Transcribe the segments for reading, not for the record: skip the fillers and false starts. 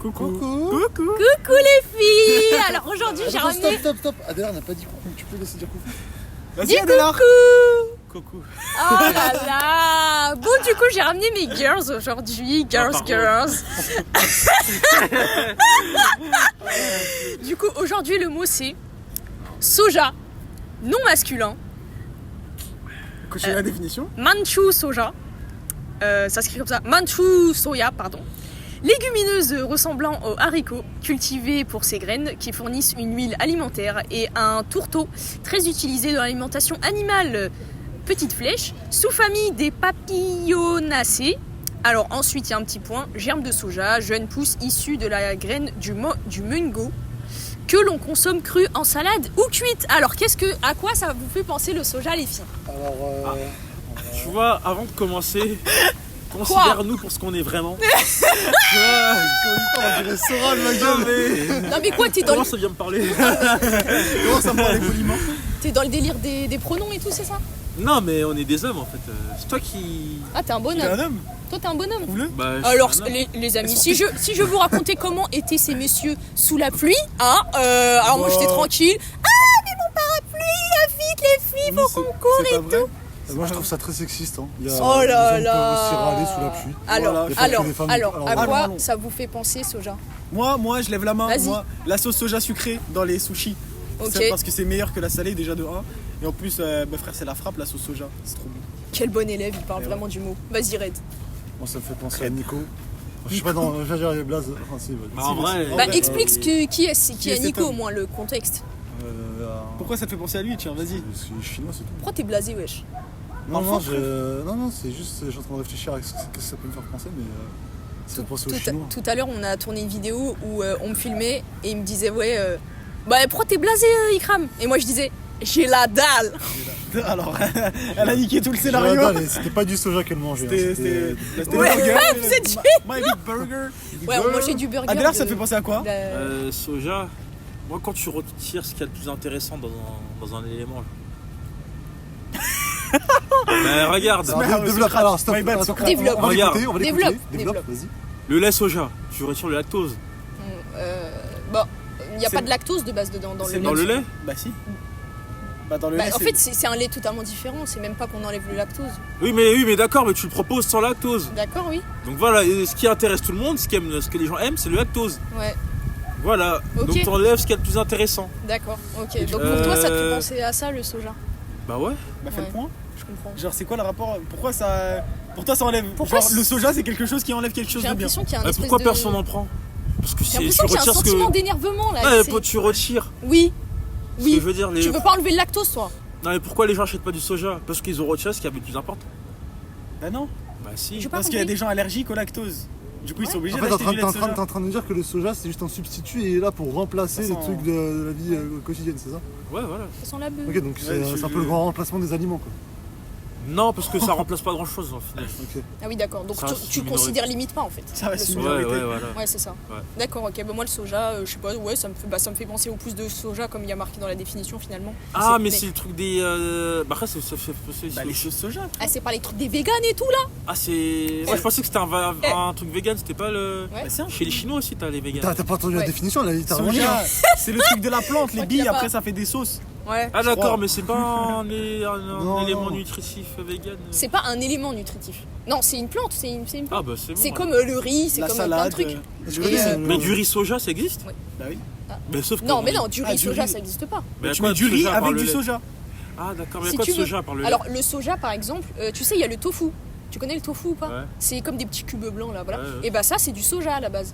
Coucou. Coucou les filles. Alors aujourd'hui j'ai ramené... Stop. Adèle, on n'a pas dit coucou. Tu peux laisser dire coucou. Dis coucou. Coucou. Oh là là. Bon du coup j'ai ramené mes girls aujourd'hui. Girls. Du coup aujourd'hui le mot c'est soja, non masculin. Continue la définition. Manchu soja. Ça s'écrit comme ça. Manchu soya, pardon. Légumineuse ressemblant aux haricots, cultivée pour ses graines qui fournissent une huile alimentaire et un tourteau très utilisé dans l'alimentation animale. Petite flèche, sous-famille des Papilionacées. Alors ensuite il y a un petit point, germe de soja, jeune pousse issue de la graine du mungo que l'on consomme cru en salade ou cuite. Alors à quoi ça vous fait penser le soja les filles? Alors, tu vois, avant de commencer, considère-nous pour ce qu'on est vraiment. on dirait Soral, ma gueule. Non mais quoi, t'es dans Comment ça vient me parler? Comment ça me parle poliment? T'es dans le délire des pronoms et tout, c'est ça? Non, mais on est des hommes en fait. C'est toi qui. Ah, t'es un T'es bonhomme. un homme? Toi, t'es un bonhomme. Prouve-le. Bah, je Alors, suis un homme. les amis, si je vous racontais comment étaient ces messieurs sous la pluie, hein, alors moi j'étais tranquille. Ah, mais mon parapluie, vite les filles, faut qu'on court et tout. Moi je trouve ça très sexiste. Oh là les hommes peuvent aussi râler sous la pluie. Alors, à Ah, quoi non. ça vous fait penser, soja? Moi, je lève la main. Vas-y. Moi, la sauce soja sucrée dans les sushis. Ok. C'est parce que c'est meilleur que la salée déjà de 1. Et en plus, frère, c'est la frappe, la sauce soja. C'est trop bon. Quel bon élève, il parle vraiment du mot. Vas-y, Red. Moi ça me fait penser à Nico. Je sais pas, non, je vais dire les blazes. Enfin, si, Bah, en vrai, Bah, vrai, explique qui est cet Nico, au homme moins, le contexte. Pourquoi ça te fait penser à lui? Tiens, vas-y. Je suis chinois, c'est tout. Pourquoi t'es blasé, wesh? Non, c'est juste, je suis en train de réfléchir à ce que ça peut me faire penser, mais ça me pense aux Chinois. Tout à l'heure, on a tourné une vidéo où on me filmait et il me disait bah pourquoi t'es blasé, Ikram? Et moi je disais j'ai la dalle. Alors, elle a niqué tout le scénario. C'était pas du soja qu'elle mangeait. C'était le Ouais, burger. vous êtes My Big Burger. Ouais, on mangeait du burger. Adèle, ça te fait penser à quoi? soja. Moi, quand tu retires ce qu'il y a de plus intéressant dans un élément. Mais regarde, Développe, alors stop. My bad, Attends, Développe. on va Regarde. l'écouter, on va l'écouter. Développe. Développe, vas-y. le lait soja, tu retires le lactose. Bon, il n'y a C'est- pas de lactose de base dedans dans le c'est lait. Dans le lait? Bah si. Bah dans le Bah, lait, en c'est- fait, c'est un lait totalement différent. C'est même pas qu'on enlève le lactose. Oui, mais d'accord, mais tu le proposes sans lactose. D'accord, oui. Donc voilà, et ce qui intéresse tout le monde, ce que les gens aiment, c'est le lactose. Ouais, Voilà, Ok. donc tu enlèves ce qu'il y a de plus intéressant. d'accord. Ok. Et Donc du- pour toi, ça te fait penser à ça, le soja? Bah ouais. Bah fais Ouais. le point. Je comprends. Genre c'est quoi le rapport? Pourquoi ça... Pour toi ça enlève... Pourquoi Genre le soja c'est quelque chose qui enlève quelque chose J'ai de bien. l'impression qu'il y a un espèce Pourquoi de... personne n'en prend? Parce que J'ai c'est tu l'impression qu'il y a un retires ce sentiment que. d'énervement là. Ouais, c'est- tu retires. Oui. Ce que Oui. je veux dire, les. Tu veux pas enlever le lactose, toi? Non, mais pourquoi les gens achètent pas du soja? Parce qu'ils ont retiré ce qui avait de plus important. Bah non. Bah si. Je- pas Parce qu'il y a compris. des gens allergiques au lactose. Du coup ils sont obligés En fait, d'acheter du lait de t'es soja. en train de dire que le soja c'est juste un substitut et est là pour remplacer Ça les sent- trucs de la vie quotidienne, c'est ça? Ouais, voilà. Ça sent la beuh. Ok, donc c'est un peu le grand remplacement des aliments quoi. Non, parce que ça remplace pas grand chose au final. Ok. Ah oui, d'accord. Donc Ça tu, reste tu une considères limite pas en fait. Ça va le se soja. Ouais, minorité. ouais, voilà. Ouais, c'est ça. Ouais. D'accord, ok. Bah, moi, le soja, je sais pas, ouais, ça me fait penser au pouce de soja comme il y a marqué dans la définition finalement. Ah, mais c'est le truc des. Bah après, ça fait penser. Bah les choses soja. Ah, c'est pas les trucs des véganes et tout là? Ah, c'est. Moi, je pensais que c'était un truc vegan, c'était pas le. Ouais. Bah c'est un Chez les Chinois aussi, t'as les végans. T'as pas entendu Ouais. la définition, là, t'as rien dit. soja. C'est le truc de la plante, les crois qu'il y billes a pas. après ça fait des sauces. Ouais. Ah, je d'accord, crois. mais c'est pas un Non, élément non. nutritif vegan. C'est pas un élément nutritif. Non, c'est une plante, c'est une plante. Ah, bah c'est bon. C'est alors. comme le riz, c'est La comme plein de salade. trucs. Je Et, veux dire, Mais du riz soja, ça existe? Bah oui. Mais sauf que. Non, mais non, du Ah, riz du soja, riz. ça existe pas. Mais y a Tu quoi mets de du riz soja à part avec le du lait? soja. Ah, d'accord, mais y a Si quoi de tu veux. soja par le lait? Alors, le soja, par exemple, tu sais, il y a le tofu. Tu connais le tofu ou pas? Ouais. C'est comme des petits cubes blancs là, voilà. Ouais, ouais. Et bah, ça, c'est du soja à la base.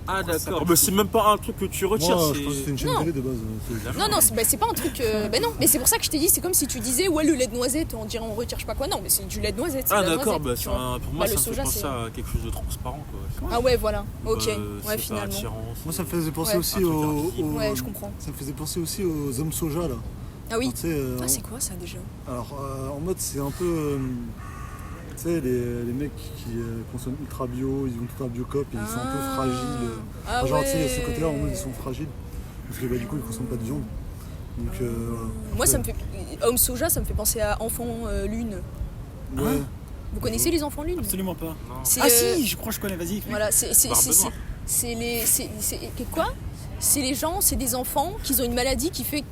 Ah, ça d'accord. peut Mais c'est même pas un truc que tu retires. moi, je pense que c'était une chaîne Non. télé de base. Non, non, c'est pas un truc. Ben non, mais c'est pour ça que je t'ai dit, c'est comme si tu disais, ouais, le lait de noisette, on dirait on retire je sais pas quoi. Non, mais c'est du lait de noisette. c'est Ah, de la d'accord, noisette, bah, tu c'est vois. pour moi, Bah, ça le me fait soja, penser c'est- à quelque chose de transparent, quoi. Ah ouais, voilà. Ok. C'est Ouais, pas finalement. attirant, Moi, ça me faisait penser Ouais. aussi Un truc aux. invisible. Ouais, je comprends. Ça me faisait penser aussi aux hommes soja là. Ah oui. Alors, tu sais, Ah, c'est quoi ça déjà? alors en mode c'est un peu. Tu sais, les mecs qui consomment ultra bio, ils vont tout un biocop et ils sont un peu fragiles. Ah Enfin, genre, tu sais, il y a ouais. ce côté-là en mode ils sont fragiles. Parce que bah, du coup, ils consomment pas de viande. Donc, Moi, ça me fait. Homme soja, ça me fait penser à enfant lune. Ouais. Vous connaissez les enfants lune? Absolument pas. Non. C'est, Ah si, je crois que je connais, vas-y. Voilà, Barbe noire. quoi? C'est les gens, c'est des enfants qui ont une maladie qui fait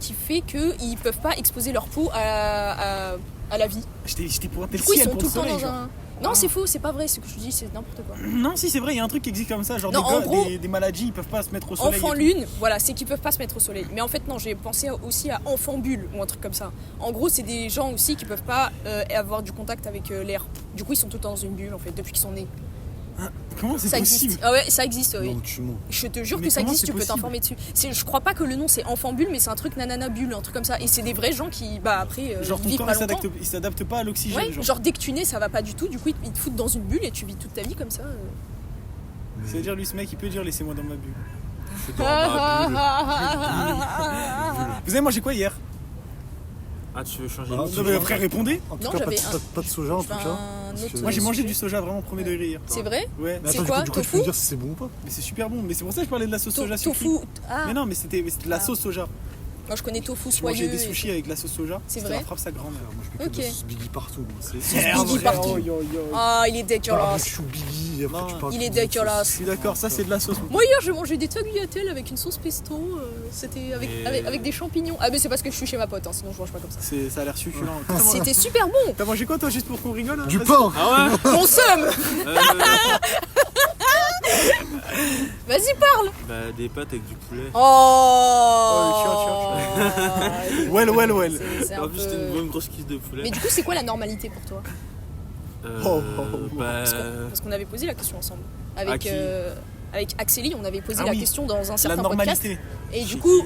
qu'ils peuvent pas exposer leur peau à la vie. J'étais pour un Du coup, ils ciel sont pour tout le le temps soleil, dans genre. un. Non, c'est faux, c'est pas vrai, ce que je dis, c'est n'importe quoi. Non, si, c'est vrai, il y a un truc qui existe comme ça. Genre Non, en gros, des maladies, ils peuvent pas se mettre au soleil. Enfant et tout. lune, voilà, c'est qu'ils peuvent pas se mettre au soleil. Mais en fait, non, j'ai pensé aussi à enfant bulle ou un truc comme ça. En gros, c'est des gens aussi qui peuvent pas avoir du contact avec l'air. Du coup, ils sont tout le temps dans une bulle en fait, depuis qu'ils sont nés. Comment c'est Ça possible? existe. Ah ouais, ça existe, oui. Non, tu mens. Je te jure Mais que ça comment existe, c'est tu peux possible t'informer dessus. Je crois pas que le nom c'est enfant bulle, mais c'est un truc nanana bulle, un truc comme ça. Et c'est des vrais gens qui, bah après, Genre ton vivent corps pas il longtemps. s'adapte pas à l'oxygène. Ouais, genre dès que tu nais, ça va pas du tout. Du coup, ils te foutent dans une bulle et tu vis toute ta vie comme ça. C'est-à-dire, lui, ce mec, il peut dire laissez-moi dans ma bulle. C'est dans ma bulle. Vous avez mangé quoi hier? Ah, tu veux changer Ah, de tu Non, veux- mais frère, répondez. En tout Non, cas, j'avais pas de soja en Je tout fais cas. un parce autre- que- Moi, j'ai mangé sujet. du soja vraiment premier degré hier. C'est vrai? Ouais, Mais C'est attends, quoi, du coup, tu tofu peux dire si c'est bon ou pas? mais c'est super bon. Mais c'est pour ça que je parlais de la sauce soja sucrée. Tofu. Ah, Mais non, mais c'était de la Ah. sauce soja. moi je connais tofu Je mangeais soyeux. des sushis avec de la sauce soja. C'est C'était vrai la frappe sa grand-mère. Moi, je mets que de la Ok. sauce Biggie partout. moi. C'est Biggie partout. Ah, il est dégueulasse. barbecue Biggie, et après Non, tu parles il est de sauce. dégueulasse. Je suis d'accord, ça c'est de la sauce. Moi hier j'ai mangé des tagliatelles avec une sauce pesto, c'était avec des champignons. Ah mais c'est parce que je suis chez ma pote, hein, sinon je mange pas comme ça. Ça a l'air succulent. C'était super bon. T'as mangé quoi toi juste pour qu'on rigole hein? Du Vas-y. pain. Ah ouais. Mon seum. Vas-y parle. Bah, des pâtes avec du poulet. Oh. Well. C'est un En plus, c'était une peu. bonne grosse cuisse de poulet. Mais du coup c'est quoi la normalité pour toi? Oh. Bah, Parce qu'on avait posé la question ensemble. À Avec, qui avec Axélie, on avait posé Ah la oui. question dans un La certain podcast. normalité. Et du Chez coup,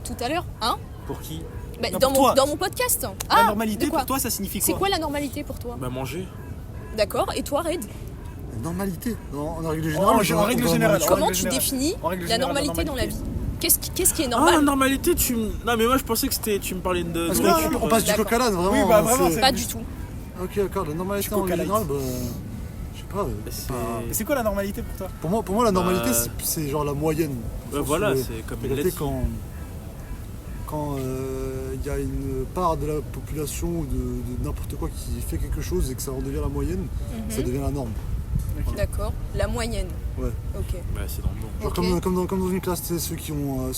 tout à l'heure, hein pour qui? Bah, Non, dans, pour toi. dans mon podcast. La Ah, normalité de quoi pour toi ça signifie C'est quoi? quoi la normalité pour toi? Bah, manger. D'accord, et toi Red? La normalité. En règle En générale. règle générale. Comment règle tu générale. définis En règle la générale, normalité dans la vie? Qu'est-ce qui est Ah, la normal? normalité, Non, mais moi, je pensais que tu me parlais de. Parce Non, qu'on passe du D'accord. coq à l'âne, vraiment. Oui, bah, vraiment, c'est- c'est- Pas du tout. Ok, d'accord. La normalité Du en Coca règle Light. générale, bah. Je sais pas. C'est- pas- Mais c'est quoi la normalité pour toi? Pour moi, la normalité, Bah, c'est genre la moyenne. Ouais, Sauf voilà, que, c'est comme en il l'a réalité, dit. quand il y a une part de la population ou de n'importe quoi qui fait quelque chose et que ça en devient la moyenne, ça Mhm. devient la norme. D'accord. La moyenne. Ouais. Ok. Bah, c'est dans le nom. Genre Ok. comme dans une classe, tu sais, ceux qui ont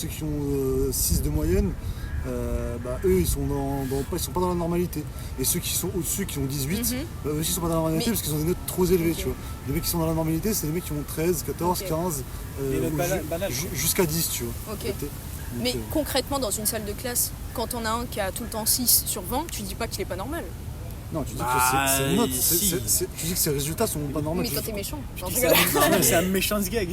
6 de moyenne, bah, eux ils sont ils sont pas dans la normalité. Et ceux qui sont au-dessus, qui ont 18, Mhm. eux aussi ils sont pas dans la normalité Mais- parce qu'ils ont des notes trop élevées, Ok. tu vois. Les mecs qui sont dans la normalité, c'est les mecs qui ont 13, 14, Ok. 15, Des notes ou banales, jusqu'à 10, tu vois. Ok. Donc, Mais concrètement, dans une salle de classe, quand on a un qui a tout le temps 6 sur 20, tu dis pas qu'il est pas normal. non, tu dis Bah, que c'est une note, si. tu dis que ses résultats sont pas normaux. Mais tu toi dis- t'es méchant. Non, je C'est rigole. un- c'est un méchant ce gag.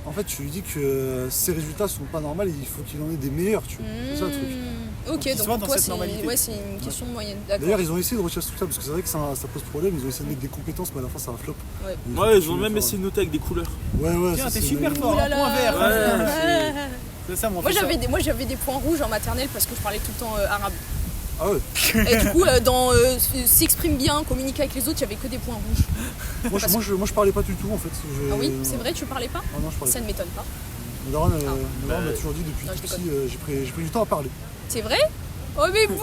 En fait, tu lui dis que ses résultats sont pas normaux, il faut qu'il en ait des meilleurs, tu vois. C'est ça le truc. Ok, Qu'il donc soit pour dans toi cette normalité. c'est une question de moyenne. D'ailleurs, D'accord. ils ont essayé de rechercher ce truc-là parce que c'est vrai que ça pose problème. Ils ont essayé de mettre des compétences, mais à la fin, ça a flop. Ouais. Et Ouais, ils faut ont même faire- essayé de noter avec des couleurs. Ouais, Tiens, ça, t'es c'est super une- fort. Ouh là là. Point vert. Ouais, C'est ça, mon Moi fils. j'avais des points rouges en maternelle parce que je parlais tout le temps arabe. Ah ouais. Et du coup, dans s'exprime bien, communiquer avec les autres, il y avait que des points rouges. Moi, je parlais pas du tout en fait. Ah oui, c'est vrai, tu parlais pas? Ah non, je parlais Ça ne m'étonne pas. pas. Ma daronne, Ah. ma daronne m'a toujours dit depuis Non, je tout déconne. petit, j'ai pris du temps à parler. C'est vrai? Oh mais vous!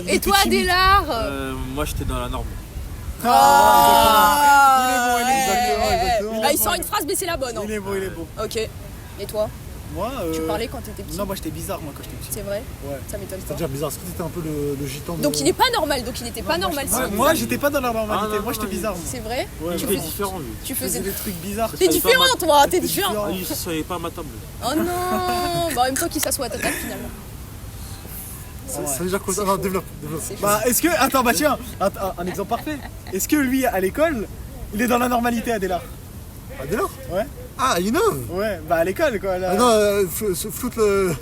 Il Et était toi, timide. Adélard? Moi, j'étais dans la norme. Ah, il est bon, exactement. Ah, il sort une phrase, mais c'est la bonne. hein. Il est beau, il est beau. Ok. Et toi? Moi, Tu parlais quand t'étais petit? Non, moi j'étais bizarre moi quand j'étais petit. C'est vrai? Ouais. Ça m'étonne pas. C'est-à-dire bizarre, parce que t'étais un peu le gitan de... Donc il est pas normal, donc il était pas normal. Ouais, si. moi j'étais pas dans la normalité, Ah, non, moi j'étais non, bizarre. Moi. C'est vrai? Ouais, Tu Il est fais- différent, lui. Tu Je faisais faisais. des trucs bizarres. T'es différent, toi, t'es T'es différent. différent. Ah, il ne savait pas à ma table. Oh non! Bah, en même temps qu'il s'assoit à ta table finalement. Ça veut dire quoi ça? Non, développe. C'est Bah est-ce que. Attends, bah tiens, un exemple parfait. Est-ce que lui à l'école, il est dans la normalité Adélard? Ah, dès lors? Ouais. Ah, il innove. Ouais, bah à l'école quoi. Là, Ah non, floute le...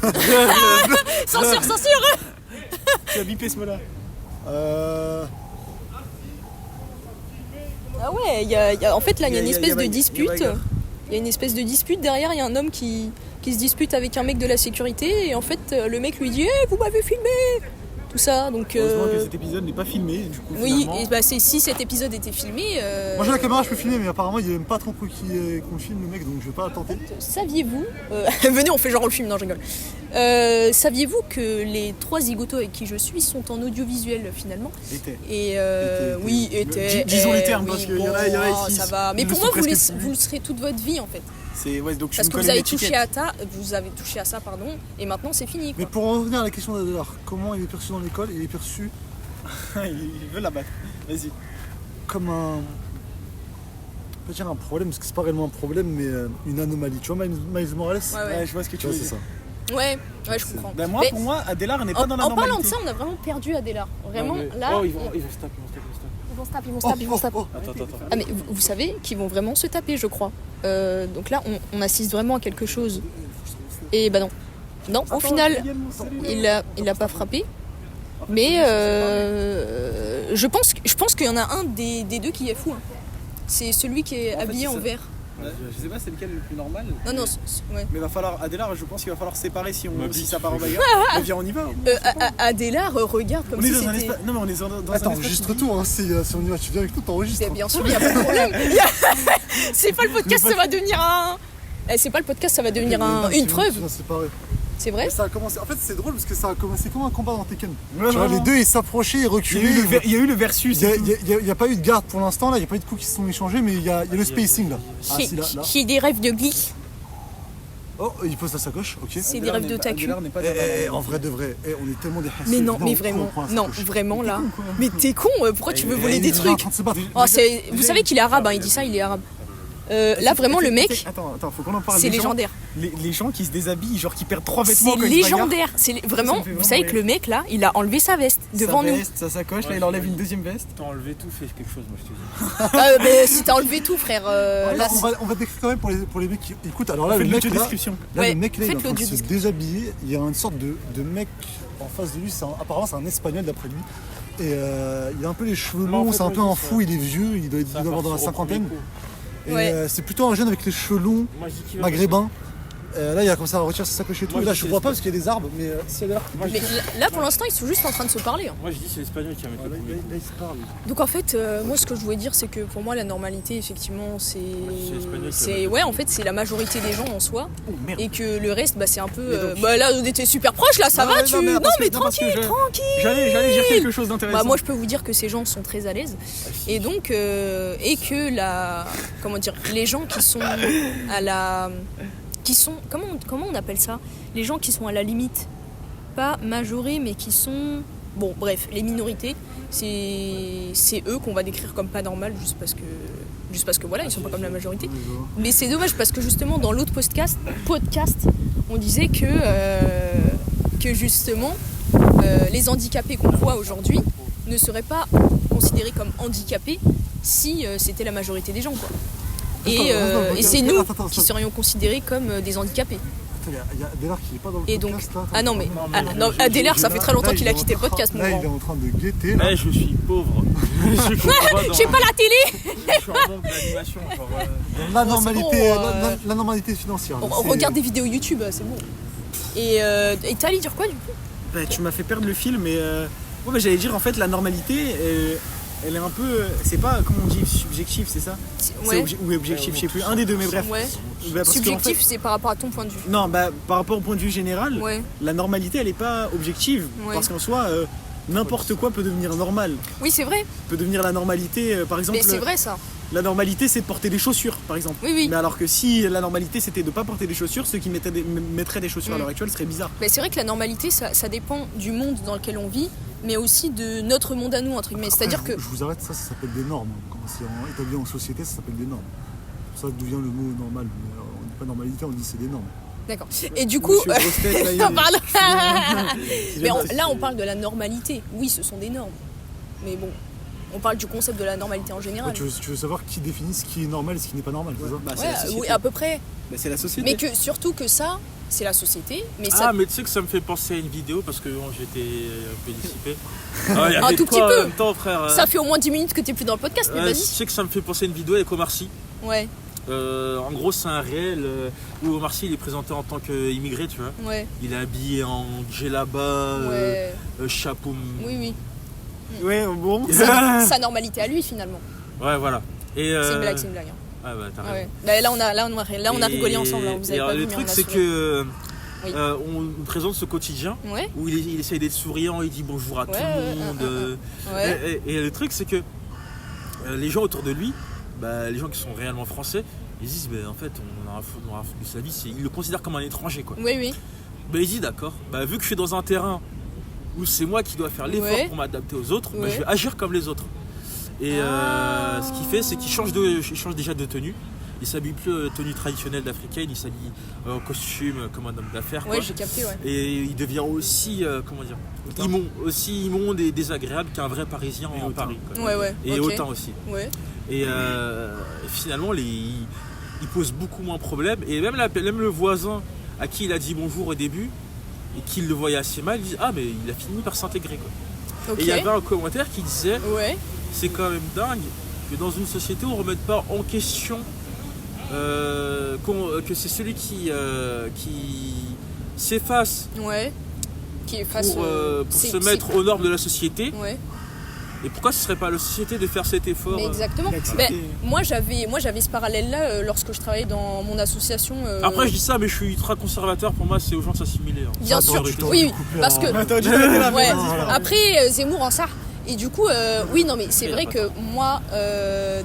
Censure, censure! tu as bipé ce mot-là. Ah ouais, en fait là il y a une Il y a- espèce il y a- de il y a dispute. bagarre. Il y a une espèce de dispute derrière, il y a un homme qui se dispute avec un mec de la sécurité et en fait le mec lui dit hey, vous m'avez filmé! tout ça. Donc, Heureusement que cet épisode n'est pas filmé, du coup. oui, finalement. et si cet épisode était filmé. Moi j'ai la caméra, je peux filmer, mais apparemment il aime pas trop qu'on filme le mec, donc je vais pas tenter. Saviez-vous, venez on fait genre on le film, non je rigole. Saviez-vous que les 3 zigotos avec qui je suis sont en audiovisuel finalement? Était. Et Était. oui, était. Disons les termes, oui, parce qu'il y en a ici. ça va. Mais ils pour le moi, sont vous presque plus. le serez toute votre vie en fait. Ouais, donc Parce que vous avez touché à ça, pardon, et maintenant c'est fini. Mais Quoi. pour en revenir à la question d'Adélar, comment il est perçu dans l'école? Il est perçu Il veut la battre. Vas-y. comme un. On peut dire un problème, parce que c'est pas réellement un problème, mais une anomalie. Tu vois, Miles Morales? Ouais. Je vois ce que tu Tu vois, veux c'est dire. ça. Ouais, je comprends. Bah, moi, Mais pour moi, Adélar n'est pas dans la en normalité. parlant de ça, on a vraiment perdu Adélar. Vraiment, là. Oh, ils vont se taper. Ils vont se taper. Attends. Ah mais vous savez qu'ils vont vraiment se taper, je crois. Donc là, on assiste vraiment à quelque chose. Et bah non. Non, au final, il a pas frappé. Mais je pense qu'il y en a un des deux qui est fou. Hein. C'est celui qui est habillé en vert. Je sais pas c'est lequel le plus normal. Non, ouais. Mais va falloir, Adélar, je pense qu'il va falloir se séparer si ça part en bagarre. Mais viens, on y va. Adélar regarde comme On est si dans un c'était... espace. Non, mais on est dans un Attends, espace. enregistre tout, hein, si on y va, tu viens avec nous, t'enregistres. Bien sûr, il n'y a pas de problème. C'est pas le podcast, ça va devenir un... C'est pas le podcast, ça va devenir une preuve. C'est vrai? Ça a commencé. En fait, c'est drôle parce que ça a commencé comme un combat dans Tekken. Ouais, Tu vois, vraiment. les deux ils s'approchaient, ils reculaient. Il y a eu le versus. Il n'y a pas eu de garde pour l'instant, là, il n'y a pas eu de coups qui se sont échangés, mais il y a le spacing là. Ah, si, là. J'ai des rêves de glitch. Oh, il pose sa sacoche, ok. C'est des rêves de ta cul. En vrai de vrai, on est tellement des Mais non, hasseux, mais on vraiment, prend la non, sacoche. vraiment là. Mais t'es con, pourquoi tu veux voler Il des est en trucs? train de se battre. Oh, vous savez qu'il est arabe, hein, il dit ça, il est arabe. Là vraiment le mec, Attends, faut qu'on en parle. c'est Les gens- légendaire. Les gens qui se déshabillent, genre qui perdent 3 vêtements C'est quand ils se bagarrent. légendaire. Vraiment, me fait vous vraiment savez que le mec là, il a enlevé sa veste devant Sa nous. veste, sa sacoche, là il enlève une deuxième veste. T'as enlevé tout, fais quelque chose, moi je te dis. Mais si t'as enlevé tout, frère. Là, Alors, on va décrire quand même pour les mecs qui écoutent. Alors là, Faites le mec l'audio là, description. là, Ouais, le mec là, il est en faites train de l'audio se déshabiller. Il y a une sorte de mec en face de lui. Apparemment, c'est un espagnol d'après lui. Et il a un peu les cheveux Non, en longs, fait, c'est un moi, peu je un dis fou, il est vieux, il doit avoir dans la cinquantaine. Et Ouais. c'est plutôt un jeune avec les cheveux longs, Moi je dis qu'il va. maghrébin. Là, il a commencé à retirer sa sacoche et tout. Moi, Et là, je je dis vois que pas parce qu'il y a des arbres, mais c'est là. Mais là pour l'instant, ils sont juste en train de se parler. Hein. Moi je dis c'est l'espagnol qui va mettre le premier. Là, il se parle. Donc en fait, moi ce que je voulais dire, c'est que pour moi la normalité, effectivement, l'espagnol, ouais, en fait, c'est la majorité des gens en soi, Oh merde. et que le reste, bah c'est un peu. Mais donc- Bah là, on était super proches, là, ça Non, va, mais tu. non, mais Non, parce que- mais non, parce que tranquille, je- tranquille. J'allais dire quelque chose d'intéressant. Bah moi, je peux vous dire que ces gens sont très à l'aise, et donc et que comment dire, les gens qui sont à la, qui sont, comment on appelle ça, les gens qui sont à la limite, pas majorés, mais qui sont, bon, bref, les minorités. C'est eux qu'on va décrire comme pas normal juste parce que voilà, ils sont pas comme la majorité. Mais c'est dommage parce que justement dans l'autre podcast on disait que justement les handicapés qu'on voit aujourd'hui ne seraient pas considérés comme handicapés si c'était la majorité des gens quoi. Et c'est nous qui serions considérés comme des handicapés. Attends, il y a Adélar qui est pas dans le Et donc, podcast là. ah non mais Non, mais Adélar, ça fait très longtemps Là, qu'il il a est quitté en le train- podcast, mon Là, il est grand. en train de guetter. Là. Eh, je suis pauvre. Je suis J'ai pas la télé. Je suis en manque d'animation. Genre, La normalité, bon, la normalité financière. On C'est- regarde des vidéos YouTube, c'est bon. Et t'as allé dire quoi du coup? Bah, tu m'as fait perdre le fil, mais ouais, bah, j'allais dire en fait la normalité, elle est un peu, c'est pas comment on dit subjectif, c'est ça? Ouais. Ou objectif, je sais plus, un des deux, mais bref. Ouais. Bah, parce qu'en Subjectif, fait- c'est par rapport à ton point de vue. Non, bah par rapport au point de vue général, Ouais. la normalité elle est pas objective, Ouais. parce qu'en soi n'importe quoi peut devenir normal, Oui, c'est vrai. peut devenir la normalité. Par exemple, Mais c'est vrai ça. la normalité c'est de porter des chaussures, par exemple. Oui, oui. Mais alors que si la normalité c'était de pas porter des chaussures, ceux qui mettraient des chaussures à l'heure actuelle serait bizarre. Mais c'est vrai que la normalité, ça dépend du monde dans lequel on vit, mais aussi de notre monde à nous, entre guillemets. C'est-à-dire que. Je vous arrête, ça s'appelle des normes. Quand c'est établi en société, ça s'appelle des normes. C'est pour ça d'où vient le mot normal. Mais, on dit pas normalité, on dit c'est des normes. D'accord. Et du coup. Monsieur Grosse Tête, là, il- Pardon. Mais Excusez-moi. là, on parle de la normalité. Oui, ce sont des normes. Mais bon, on parle du concept de la normalité en général. Tu veux savoir qui définit ce qui est normal et ce qui n'est pas normal, c'est ça? Bah, c'est Ouais, la société. oui, à peu près. Bah, c'est la société. Mais que surtout que ça, c'est la société. Mais ça. Ah, mais tu sais que ça me fait penser à une vidéo parce que bon, j'étais un peu dissipé. Ah, il y Un avait tout de quoi petit peu. En même temps, frère. Ça fait au moins 10 minutes que t'es plus dans le podcast, mais Tu vas-y. sais que ça me fait penser à une vidéo avec Omar Sy. Ouais. En gros, c'est un réel où Omar Sy il est présenté en tant qu'immigré, tu vois. Ouais, Il est habillé en djellaba, ouais. chapeau. Oui. Ouais, bon. Sa normalité à lui, finalement. Ouais, voilà. Et, C'est une blague, c'est une blague. Hein. Ah bah t'as Ah raison. ouais. Là, on a rigolé ensemble. Hein. Vous avez Et pas vu, le mais truc, on a c'est souri. que Oui. on nous présente ce quotidien Ouais, où il essaye d'être souriant, il dit bonjour à tout Ouais, le monde. ouais. Et le truc, c'est que les gens autour de lui, les gens qui sont réellement français, ils disent en fait, on a un fou de sa vie, ils le considèrent comme un étranger, quoi. Oui. Il dit d'accord, vu que je suis dans un terrain où c'est moi qui dois faire l'effort Ouais. pour m'adapter aux autres, Ouais. je vais agir comme les autres. Et ce qu'il fait, c'est qu'il change déjà de tenue. Il s'habille plus tenue traditionnelle d'africaine, il s'habille en costume comme un homme d'affaires. Ouais, quoi. j'ai capté, ouais. Et il devient aussi, aussi immonde et désagréable qu'un vrai Parisien Et en hautain. Paris. Quoi. Ouais. Et ok. hautain aussi. Ouais. Et finalement, il pose beaucoup moins de problèmes. Et même le voisin à qui il a dit bonjour au début et qui le voyait assez mal, il dit mais il a fini par s'intégrer. Quoi. Ok. Et il y avait un commentaire qui disait Ouais. c'est quand même dingue que dans une société on ne remette pas en question que c'est celui qui s'efface Ouais. Qui fasse. pour se mettre aux normes de la société. Ouais. Et pourquoi ce serait pas la société de faire cet effort Mais exactement. l'activité. Ben, moi j'avais ce parallèle-là lorsque je travaillais dans mon association. Après je dis ça mais je suis ultra conservateur, pour moi c'est aux gens de s'assimiler. Hein. Bien Ça, sûr, tu t'aurais oui, dû couper parce en- que Attends, tu t'arrêtais là. ouais. Voilà. Après Zemmour en ça. Et du coup, oui, non, mais c'est Ok, vrai d'accord. que moi,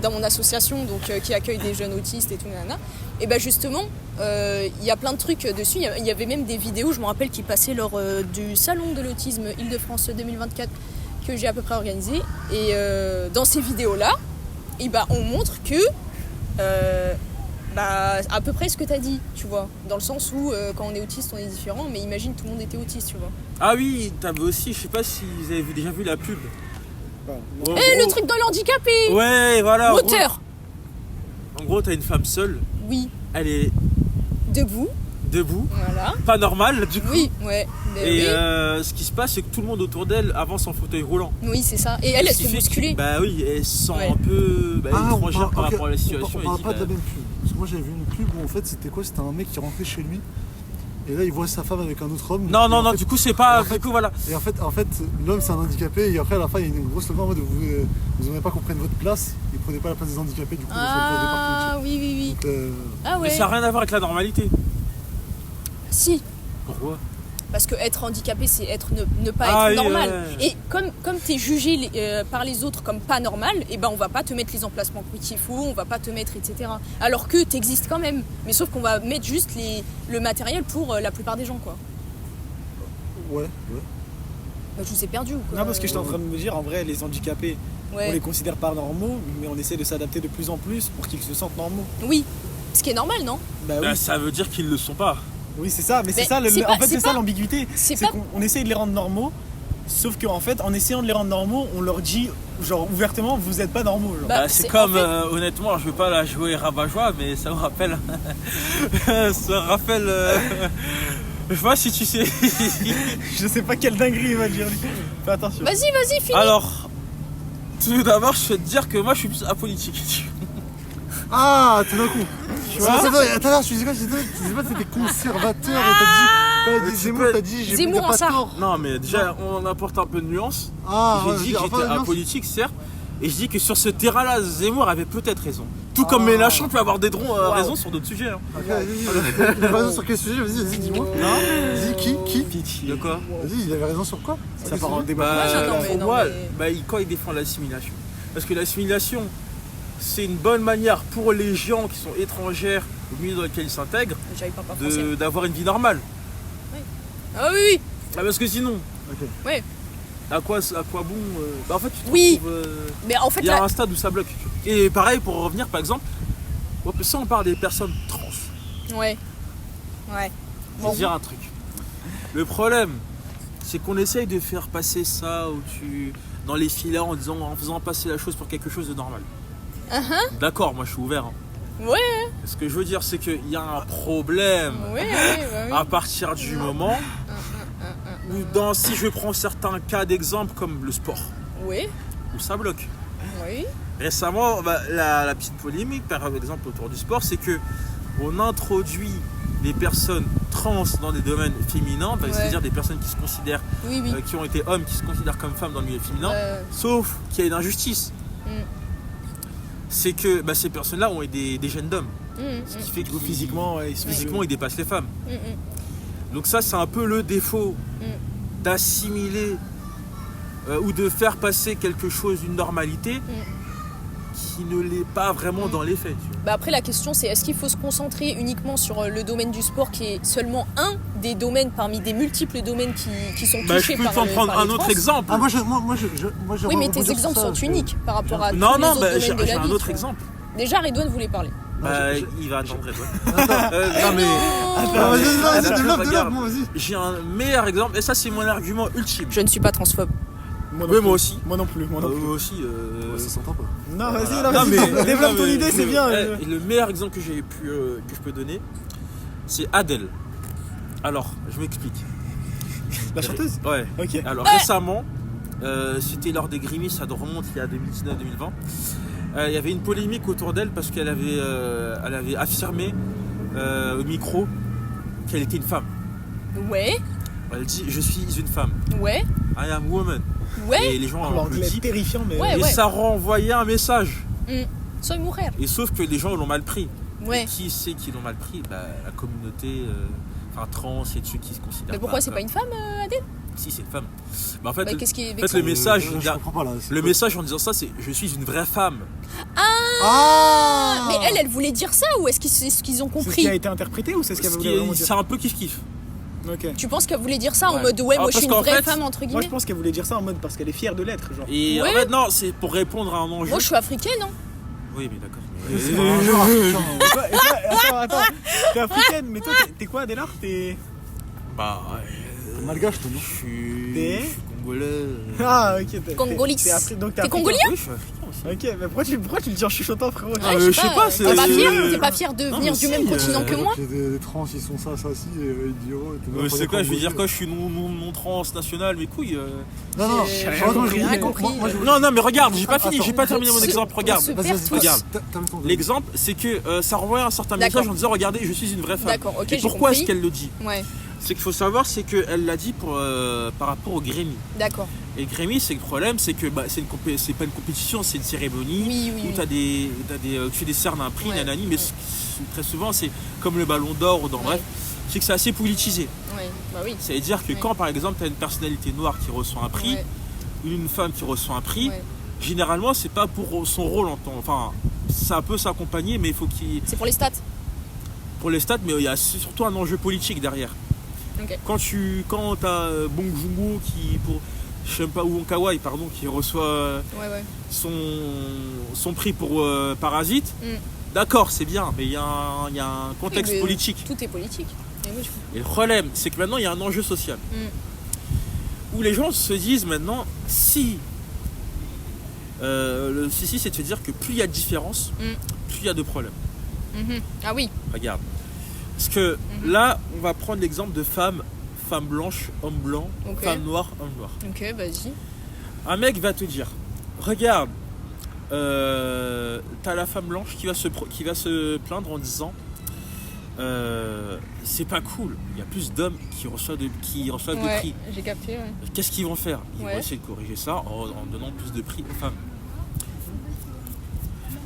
dans mon association, donc qui accueille des jeunes autistes et tout, nanana, et ben justement, il y a plein de trucs dessus. Il y avait même des vidéos, je me rappelle, qui passaient lors du salon de l'autisme Île-de-France 2024 que j'ai à peu près organisé. Et dans ces vidéos-là, et ben on montre que à peu près ce que tu as dit, tu vois, dans le sens où quand on est autiste, on est différent, mais imagine tout le monde était autiste, tu vois. Ah oui, t'avais aussi, je sais pas si vous avez déjà vu la pub. Bon, En Eh, le gros- truc dans l'handicapé. Ouais, voilà. Moteur. En gros, t'as une femme seule, Oui, elle est debout, debout, voilà. pas normale du coup. Oui, ouais. Mais Et oui. ce qui se passe, c'est que tout le monde autour d'elle avance en fauteuil roulant. Oui, c'est ça. Et elle Ce se qui fait fait que- bousculer. Bah oui, elle se sent Ouais. un peu étrangère par ok, rapport à la situation. On et parle dit, pas de la même pub. Parce que moi j'avais vu une pub où en fait c'était quoi? C'était un mec qui rentrait chez lui. Et là il voit sa femme avec un autre homme. Non, Et non, en non, fait- du coup, c'est pas. en fait- Du coup, voilà. Et en fait l'homme c'est un handicapé. Et après à la fin il y a une grosse levée en mode vous n'aimez pas qu'on prenne votre place. Et prenez pas la place des handicapés. Du coup vous faites pas au départ Ah, oui, oui, oui. politique. Ah Mais ouais. ça n'a rien à voir avec la normalité. Si. Pourquoi? Parce que être handicapé, c'est ne pas Ah être oui, normal. ouais. Et comme tu es jugé par les autres comme pas normal, et ben on va pas te mettre les emplacements qu'il faut, on va pas te mettre, etc. Alors que tu existes quand même. Mais sauf qu'on va mettre juste le matériel pour la plupart des gens, quoi. Ouais. Bah, je vous ai perdu ou quoi. Non, parce que j'étais en train de me dire, en vrai, les handicapés, on les Ouais. considère pas normaux, mais on essaie de s'adapter de plus en plus pour qu'ils se sentent normaux. Oui. Ce qui est normal, non? Bah oui, Bah, ça veut dire qu'ils ne le sont pas. oui c'est ça, mais c'est Mais ça, c'est en pas- fait, c'est c'est ça pas- l'ambiguïté. c'est C'est pas- qu'on essaye de les rendre normaux, sauf qu'en fait, en essayant de les rendre normaux, on leur dit, genre, ouvertement, vous êtes pas normaux. Genre. Bah, C'est c'est- comme, en fait- honnêtement, je veux pas la jouer rabat-joie, mais ça me rappelle. ça me rappelle. Je sais pas si tu sais. Je sais pas quelle dinguerie il va dire. lui. Fais attention. Vas-y, finis. Alors, tout d'abord, je vais te dire que moi je suis plus apolitique. Ah, tout d'un coup. Tu vois Tout à l'heure, tu disais quoi? Tu disais pas que t'étais conservateur et t'as dit Zemmour, t'as dit j'ai Zemmour en pas ça. tort. Non, mais déjà, on apporte un peu de nuance. Ah, J'ai ouais, dit que enfin, j'étais non, apolitique, certes. Et je dis que sur ce terrain-là, Zemmour avait peut-être raison. Tout comme Mélenchon peut avoir raison sur d'autres sujets. Hein. Ok, vas-y, il avait raison sur quel sujet? Vas-y, dis-moi. Non. Vas-y, qui? Pitié. De quoi? Vas-y, il avait raison sur quoi? Ça part en débat. Ouais, j'entends, mais pour non, moi, mais- quand il défend l'assimilation. Parce que l'assimilation, c'est une bonne manière pour les gens qui sont étrangères au milieu dans lequel ils s'intègrent J'arrive pas français. d'avoir une vie normale. Ah oui, Parce que sinon, Ok. ouais. à quoi bon en fait, tu te Oui. retrouves, Mais en fait, il y a là, un stade où ça bloque. Et pareil, pour revenir, par exemple, si on parle des personnes trans, ouais. je vais te dire un truc. Le problème, c'est qu'on essaye de faire passer ça dans les filets en faisant passer la chose pour quelque chose de normal. D'accord, moi je suis ouvert. Hein. Ouais. Ce que je veux dire, c'est qu'il y a un problème Ouais. à partir du moment où, si je prends certains cas d'exemple comme le sport, Oui. où ça bloque. Oui. Récemment, la petite polémique, par exemple, autour du sport, c'est que on introduit les personnes trans dans des domaines féminins, c'est-à-dire des personnes qui se considèrent, qui ont été hommes, qui se considèrent comme femmes dans le milieu féminin, sauf qu'il y a une injustice. C'est que ces personnes-là ont des gènes d'hommes. Ce qui fait que physiquement, ils dépassent les femmes. Donc ça, c'est un peu le défaut d'assimiler ou de faire passer quelque chose d'une normalité qui ne l'est pas vraiment dans les faits. Après, la question, c'est est-ce qu'il faut se concentrer uniquement sur le domaine du sport, qui est seulement un des domaines parmi des multiples domaines qui sont touchés par je peux prendre un autre exemple. Oui, mais tes exemples sont uniques par rapport à tous les autres domaines de la vie. J'ai un autre exemple. Déjà, Redouane voulait parler. Il va attendre Redouane. Développe, vas-y. J'ai un meilleur exemple, et ça, c'est mon argument ultime. Je ne suis pas transphobe. Moi aussi. Moi non plus. Moi aussi. Ça s'entend pas. Non, vas-y, mais développe ton idée, c'est bien. Le meilleur exemple que je peux donner, c'est Adèle. Alors, je m'explique. La chanteuse ? Ouais. Ok. Alors récemment, c'était lors des Grammy, ça remonte il y a 2019-2020. Il y avait une polémique autour d'elle parce qu'elle avait affirmé au micro qu'elle était une femme. Ouais. Elle dit je suis une femme. Ouais. I am woman. Ouais. Et les gens ont l'anglais terrifiant, mais ouais. ça renvoyait un message. Soy mujer. Et sauf que les gens l'ont mal pris. Ouais. Et qui c'est qui l'ont mal pris ? La communauté trans et ceux qui se considèrent. Mais pourquoi c'est pas une femme, Adèle ? Si, c'est une femme. En fait, qu'est-ce qui est le message, je comprends pas, là, le message en disant ça, c'est je suis une vraie femme. Mais elle voulait dire ça, ou est-ce qu'ils ont c'est ce compris ? qui a été interprété ou c'est ce qu'elle voulait vraiment dire ? C'est un peu kiff-kiff. Ok. Tu penses qu'elle voulait dire ça en Ouais. mode moi je suis une qu'en vraie fait, femme entre Moi, guillemets ? je pense qu'elle voulait dire ça en mode parce qu'elle est fière de l'être, genre. Et Ouais. en fait, non, c'est pour répondre à un enjeu. Moi je suis africaine, hein. Oui, mais d'accord. C'est pas un genre africain. Et toi, attends, t'es africaine, mais toi, t'es quoi, Adélard ? T'es Malgache, toi, non ? Je suis T'es congolais. Ah, ok. Congolis. Donc T'es africain. congolien ? Oui, je suis africain aussi. Ok, mais pourquoi tu le dis en chuchotant, frérot ? je sais pas, c'est- T'es pas fier de Non, venir mais du si, même continent que moi ? Des trans, ils sont ça, si, ils disent C'est quoi, je vais dire quoi, je suis non transnational, mes couilles. Non, J'ai rien compris. Non, mais regarde, j'ai pas fini, Attends. j'ai pas terminé mon exemple, regarde. se Vas-y, perd vas-y, tous. Regarde. L'exemple. L'exemple, c'est que ça renvoie un certain D'accord. message en disant regardez, je suis une vraie femme. D'accord, ok, Et j'ai pourquoi compris. est-ce qu'elle le dit ? Ouais, C'est qu'il faut savoir, c'est qu'elle l'a dit par rapport au Grammy. d'accord. Et Grammy, c'est le problème, c'est que c'est pas une compétition, c'est une cérémonie Oui. où tu décernes un prix, Ouais, nanani, mais très souvent c'est comme le Ballon d'Or ou bref, c'est que c'est assez politisé. Ouais, bah oui. Ça veut dire que quand par exemple tu as une personnalité noire qui reçoit un prix, Ouais. une femme qui reçoit un prix, Ouais. généralement c'est pas pour son rôle enfin ça peut s'accompagner, mais il faut qu'il C'est pour les stats. pour les stats, mais il y a surtout un enjeu politique derrière. Ok. Quand t'as Bong Joon-ho ou Kawai, pardon, qui reçoit Ouais. son prix pour Parasite, d'accord, c'est bien, mais il y a un contexte Oui, mais politique. Tout est politique. Et oui, Et le problème, c'est que maintenant il y a un enjeu social où les gens se disent maintenant si le souci c'est de se dire que plus il y a de différence, plus il y a de problèmes. Ah oui. Regarde. Parce que là, on va prendre l'exemple de femmes blanches, hommes blancs, Ok. femmes noires, hommes noirs. Ok, vas-y. Un mec va te dire, regarde, t'as la femme blanche qui va se plaindre en disant, c'est pas cool, il y a plus d'hommes qui reçoivent des prix. J'ai capté, ouais. Qu'est-ce qu'ils vont faire ? Ils Ouais. vont essayer de corriger ça en donnant plus de prix aux femmes.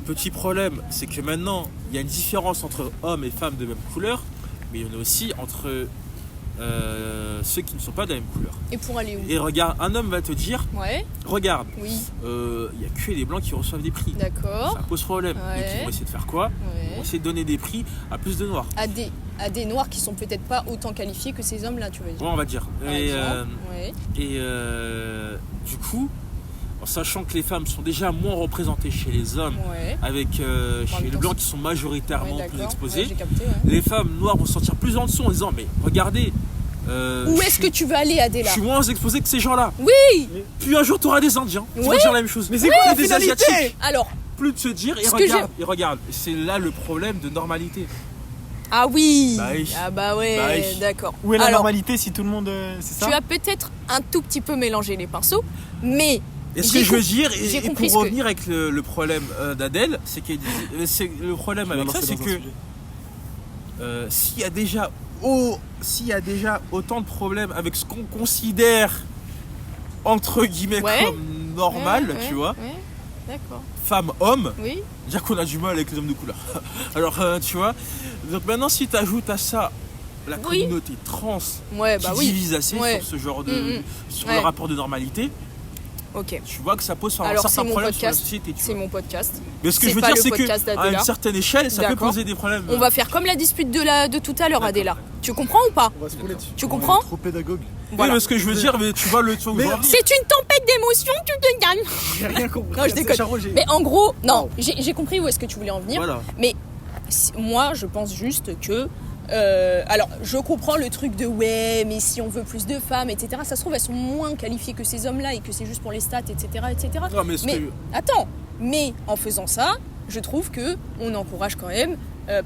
Petit problème, c'est que maintenant, il y a une différence entre hommes et femmes de même couleur, mais il y en a aussi entre ceux qui ne sont pas de la même couleur. Et pour aller où ? Et regarde, un homme va te dire, Ouais, regarde, oui, il n'y a que les blancs qui reçoivent des prix. d'accord. Ça pose problème. Ouais. Donc ils vont essayer de faire quoi ? Ils vont Ouais. essayer de donner des prix à plus de noirs. À des noirs qui sont peut-être pas autant qualifiés que ces hommes-là, tu veux dire. Ouais, on va dire. Par exemple. Ouais. Du coup, en sachant que les femmes sont déjà moins représentées chez les hommes, Ouais. avec même chez les temps, blancs qui sont majoritairement Ouais, plus d'accord. exposés, Ouais, j'ai capté, ouais. les femmes noires vont se sentir plus en dessous en disant mais regardez, Où est-ce que tu veux aller, je Adéla ? suis moins exposé que ces gens-là. Oui. Puis un jour tu auras des Indiens qui vont Ouais. dire la même chose. Mais c'est quoi la des finalité ? Asiatiques. Alors, Plus de se dire Ce que et regarde, c'est là le problème de normalité. ah oui. Bah oui. Ah bah ouais, Bah oui. d'accord. Où est la Alors, normalité si tout le monde. C'est ça ? tu as peut-être un tout petit peu mélangé les pinceaux, mais Et ce que je veux dire, j'ai et compris pour revenir avec le problème d'Adèle, c'est que le problème avec ça, c'est que s'il y a déjà autant de problèmes avec ce qu'on considère entre guillemets comme normal, tu vois, d'accord. Femme-homme, Oui. dire qu'on a du mal avec les hommes de couleur. Alors, tu vois, donc maintenant si tu ajoutes à ça la communauté trans qui divise assez sur ce genre de sur le rapport de normalité, tu vois que ça pose un certain problème sur la société. C'est mon podcast. Mais ce que je veux dire, c'est qu'à une certaine échelle, ça peut poser des problèmes. On va faire comme la dispute de tout à l'heure, Adela. Tu comprends ou pas? On va se rouler dessus. Tu comprends? Trop pédagogue. Voilà. Oui, mais ce que je veux dire, mais tu vois le truc. C'est une tempête d'émotions, tu te gagnes. J'ai rien compris. Non, je déconne. Mais en gros, non, j'ai compris où est-ce que tu voulais en venir. Voilà. Mais moi, je pense juste que. Alors, je comprends le truc de mais si on veut plus de femmes, etc. Ça se trouve, elles sont moins qualifiées que ces hommes-là et que c'est juste pour les stats, etc. Non, mais attends, mais en faisant ça, je trouve que on encourage quand même,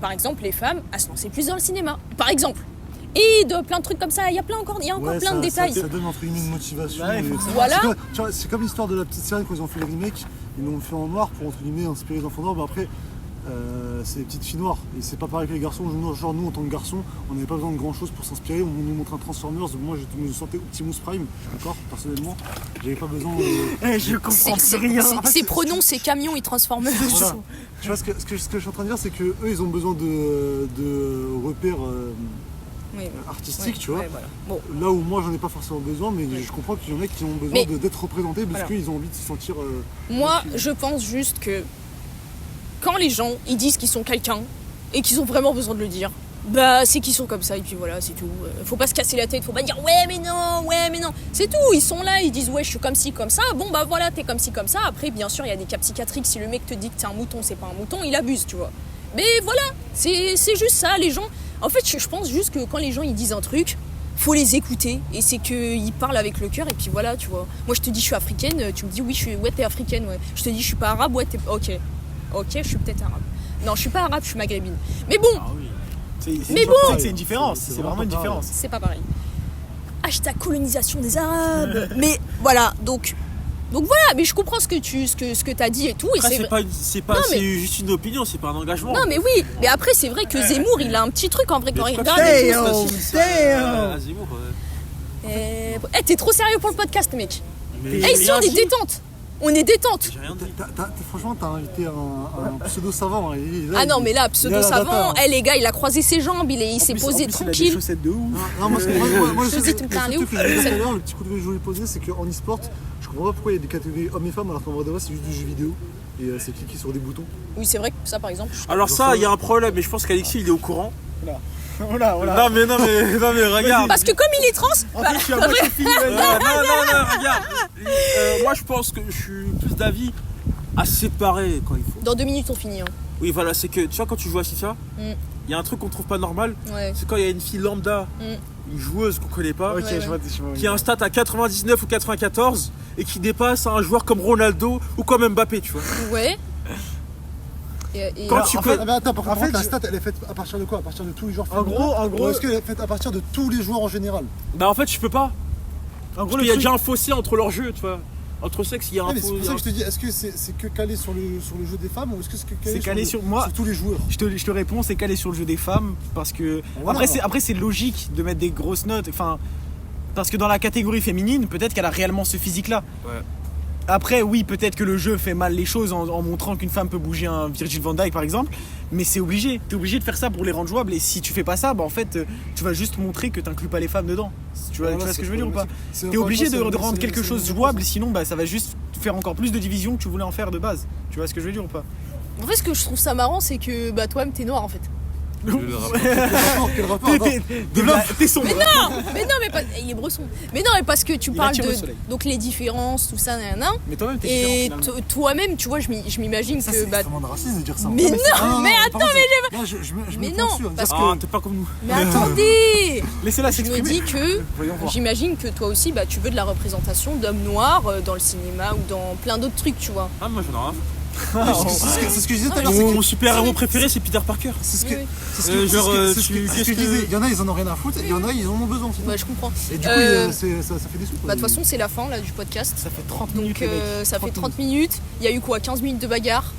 par exemple, les femmes à se lancer plus dans le cinéma, par exemple. Et de plein de trucs comme ça, il y a encore plein de détails. Ça donne entre guillemets une motivation. Voilà. C'est comme l'histoire de la petite sirène quand ils ont fait le remake, ils l'ont fait en noir pour entre guillemets inspirer les enfants noirs, mais après. C'est des petites filles noires et c'est pas pareil que les garçons. Genre nous en tant que garçons, on n'avait pas besoin de grand chose pour s'inspirer. On nous montre un Transformers, moi je me sentais Optimus Prime, d'accord, personnellement. J'avais pas besoin je comprends rien. Ces pronoms, ces camions, ils transforment. Voilà. Tu vois ce que je suis en train de dire, c'est que eux ils ont besoin de repères artistiques, tu vois. Voilà. Bon. Là où moi j'en ai pas forcément besoin, mais je comprends qu'il y en a qui ont besoin d'être représentés parce qu'ils ont envie de se sentir. Moi je pense juste que quand les gens ils disent qu'ils sont quelqu'un et qu'ils ont vraiment besoin de le dire, bah c'est qu'ils sont comme ça et puis voilà, c'est tout. Faut pas se casser la tête, faut pas dire ouais mais non, c'est tout. Ils sont là, ils disent ouais je suis comme ci comme ça, bon bah voilà t'es comme ci comme ça. Après bien sûr il y a des cas psychiatriques, si le mec te dit que t'es un mouton, c'est pas un mouton, il abuse, tu vois. Mais voilà, c'est juste ça, les gens. En fait je pense juste que quand les gens ils disent un truc, faut les écouter et c'est qu'ils parlent avec le cœur et puis voilà, tu vois. Moi je te dis je suis africaine, tu me dis oui t'es africaine, ouais. Je te dis je suis pas arabe, ouais t'es ok, je suis peut-être arabe. Non, je suis pas arabe, je suis maghrébine. Mais bon. Ah oui. C'est une différence. C'est vraiment une différence. C'est pas pareil. Hashtag colonisation des Arabes. Mais voilà, donc voilà. Mais je comprends ce que t'as dit et tout. Après, et c'est juste une opinion, c'est pas un engagement. Non, mais oui. Mais après, c'est vrai que Zemmour, il a un petit truc en vrai quand il regarde. Zemmour. T'es trop sérieux pour le podcast, mec. Ici, on est détente. On est détente. Franchement, t'as invité un pseudo-savant. Non, mais là, pseudo-savant, les gars, il a croisé ses jambes, il s'est posé tranquille. Il a des chaussettes de ouf. Moi, le petit coup de que je voulais poser, c'est qu'en e-sport, je comprends pas pourquoi il y a des catégories hommes et femmes, alors qu'en vrai de vrai, c'est juste du jeu vidéo. Et c'est cliqué sur des boutons. Oui, c'est vrai que ça, par exemple. Alors, ça, il y a un problème, mais je pense qu'Alexis, il est au courant. Voilà. Non mais regarde. Parce que comme il est trans. En fait, je suis à moitié fini. Non, regarde. Moi je pense que je suis plus d'avis à séparer quand il faut. Dans 2 minutes on finit. Oui voilà, c'est que tu vois quand tu joues à FIFA, il y a un truc qu'on trouve pas normal. C'est quand il y a une fille lambda, une joueuse qu'on connaît pas, qui a un stat à 99 ou 94 et qui dépasse un joueur comme Ronaldo ou comme Mbappé, tu vois. Ouais. Quand tu attends, par contre, la stat elle est faite à partir de quoi? À partir de tous les joueurs. En gros, est-ce qu'elle est faite à partir de tous les joueurs en général? Bah en fait je peux pas. En gros il y a déjà un fossé entre leurs jeux, tu vois. Entre sexes il y a un fossé. C'est pour ça que je te dis, est-ce que c'est que calé sur le jeu des femmes ou est-ce que c'est calé sur tous les joueurs? Je te réponds, c'est calé sur le jeu des femmes parce que après c'est logique de mettre des grosses notes. Enfin, parce que dans la catégorie féminine, peut-être qu'elle a réellement ce physique-là. Ouais. Après, oui, peut-être que le jeu fait mal les choses en montrant qu'une femme peut bouger un Virgil van Dijk par exemple, mais c'est obligé. T'es obligé de faire ça pour les rendre jouables et si tu fais pas ça, bah en fait, tu vas juste montrer que t'inclus pas les femmes dedans. Tu vois ce que je veux dire ou pas? T'es obligé de rendre quelque chose jouable, sinon bah ça va juste faire encore plus de divisions que tu voulais en faire de base. Tu vois ce que je veux dire ou pas? En fait, ce que je trouve ça marrant, c'est que bah toi-même t'es noir en fait. Quel rapport T'es sombre. Mais non, il est bresson. Mais non, mais parce que tu parles de donc les différences, tout ça, nanana. Mais toi-même t'es et toi-même, tu vois, je m'imagine ça, que c'est vraiment de racisme de dire ça. Mais non, mais attends, mais non, parce que t'es pas comme nous. Mais attendez. Laissez-la je me s'exprimer. dis que j'imagine que toi aussi, bah tu veux de la représentation d'hommes noirs dans le cinéma ou dans plein d'autres trucs, tu vois. Ah moi j'en ai rien. C'est ce que je disais tout à l'heure. Mon super-héros préféré, c'est Peter Parker. C'est ce que tu- je disais. Il y en a, ils en ont rien à foutre, et il y en a, ils en ont besoin. Bah, je comprends. Et du coup, ça fait des sous. Bah, de toute façon, c'est la fin là, du podcast. Ça fait 30 minutes. Donc, ça fait 30 minutes. Il y a eu quoi, 15 minutes de bagarre.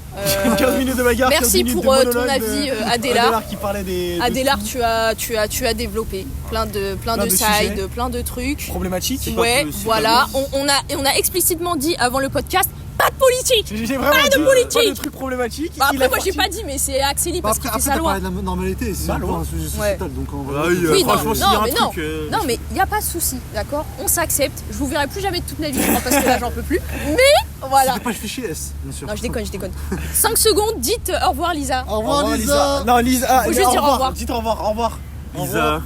15 minutes de bagarre. Merci 15 minutes pour de ton monologue avis, de Adélard. qui parlait des. Adélard, tu as développé plein de sujets. sides, plein de trucs. Problématiques. Ouais, voilà. On a explicitement dit avant le podcast, pas de politique. J'ai vraiment Pas de dit, politique. pas de trucs problématiques. Bah, Il après, a moi j'ai sorti- pas dit, mais c'est Axélie parce qu'il fait Après, sa t'as loi. parlé de la normalité, c'est un sujet sociétal. Donc, en vrai, Oui, franchement, s'il y a un truc. Non, mais il n'y a pas de souci, d'accord? On s'accepte. Je vous verrai plus jamais de toute ma vie, je crois, parce que là j'en peux plus. Mais voilà. C'était pas le fichier S, bien sûr. Non, je déconne. 5 secondes, dites au revoir, Lisa. Au revoir, Lisa. Non, Lisa. Faut juste dire au revoir. Dites au revoir. Au revoir. Lisa.